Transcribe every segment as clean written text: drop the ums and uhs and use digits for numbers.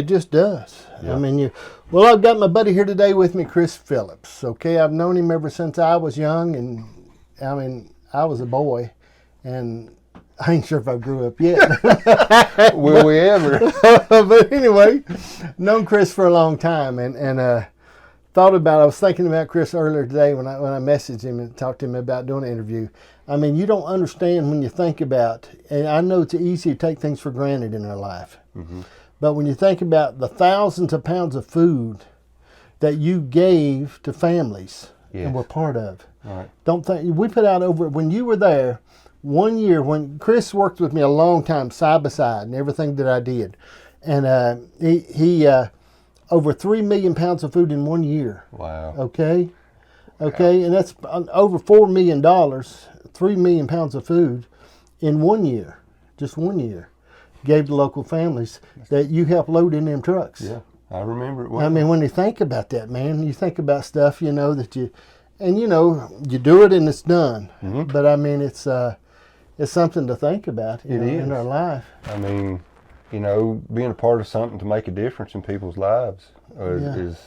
just does. Yeah. I mean, well, I've got my buddy here today with me, Chris Phillips. Okay, I've known him ever since I was young, and I mean, I was a boy, and I ain't sure if I grew up yet. Will we ever? But anyway, known Chris for a long time, and I was thinking about Chris earlier today when I messaged him and talked to him about doing an interview. I mean, you don't understand when you think about, and I know it's easy to take things for granted in our life, but when you think about the thousands of pounds of food that you gave to families and were part of. Right. Don't think we put out over when you were there 1 year, when Chris worked with me a long time side by side and everything that I did, and he over 3 million pounds of food in 1 year. Wow. Okay, and that's over $4 million. 3 million pounds of food in 1 year, just 1 year, gave to local families that you helped load in them trucks. Yeah, I remember it well. I mean, when you think about that, man, you think about stuff, that you, and you do it and it's done. But I mean, it's something to think about in our life. I mean, being a part of something to make a difference in people's lives is,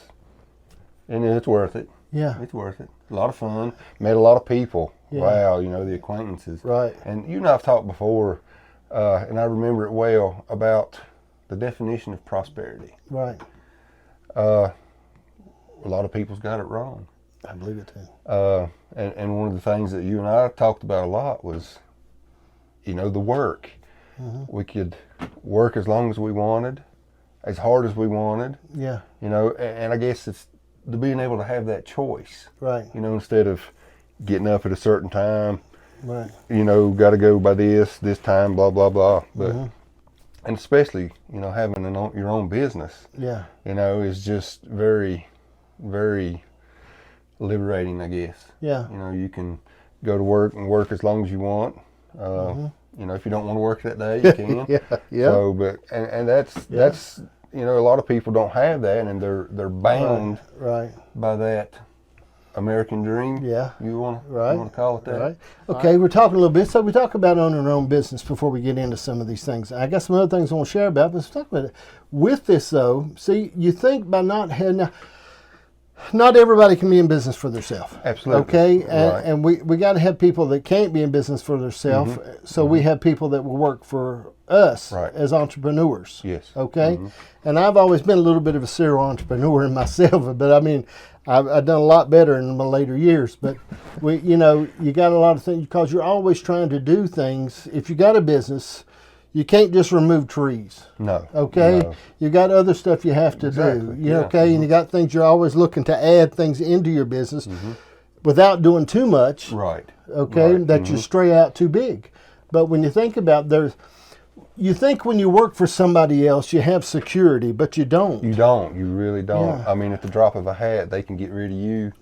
and it's worth it. Yeah. It's worth it. A lot of fun. Met a lot of people. Yeah. Wow, the acquaintances. Right. And you and I have talked before, and I remember it well, about the definition of prosperity. Right. A lot of people's got it wrong. I believe it too. And one of the things that you and I talked about a lot was, the work. We could work as long as we wanted, as hard as we wanted. Yeah. And I guess it's the being able to have that choice. Right. Instead of getting up at a certain time. Right. Got to go by this time, blah, blah, blah. But, and especially, having your own business. Yeah. Is just very, very liberating, I guess. Yeah. You can go to work and work as long as you want. If you don't want to work that day, you can. Yeah. So, but and that's a lot of people don't have that, and they're bound by that American dream. Yeah. You want to call it that? Right. Okay, we're talking a little bit. So we talk about owning our own business before we get into some of these things. I got some other things I want to share about, but let's talk about it. With this, though, see, you think by not having. Not everybody can be in business for themselves. Absolutely. Okay, and we got to have people that can't be in business for themselves. So we have people that will work for us as entrepreneurs. Yes. Okay, and I've always been a little bit of a serial entrepreneur in myself, but I mean, I've done a lot better in my later years. But you got a lot of things because you're always trying to do things. If you got a business, you can't just remove trees. No. Okay? No. You got other stuff you have to do. Okay? And you got things you're always looking to add things into your business without doing too much. Right. Okay? That you stray out too big. But when you think about you think when you work for somebody else you have security, but you don't. You don't. You really don't. Yeah. I mean, at the drop of a hat, they can get rid of you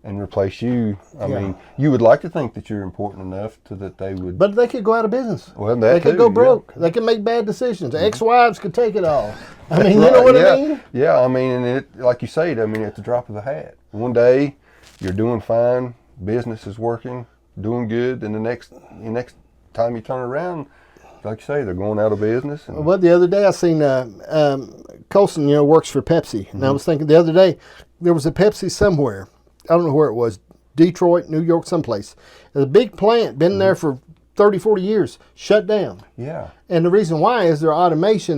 and replace you. I mean, you would like to think that you're important enough that they would. But they could go out of business. Well, they could go broke. They could make bad decisions. Ex-wives could take it all. I mean, you know what I mean? Yeah, I mean, and it, like you say, I mean, at the drop of a hat. One day, you're doing fine, business is working, doing good, and the next time you turn around, like you say, they're going out of business. Well, the other day I seen Colson, works for Pepsi, and I was thinking the other day there was a Pepsi somewhere. I don't know where it was, Detroit, New York, someplace. A big plant, been there for 30, 40 years, shut down. Yeah. And the reason why is their automation.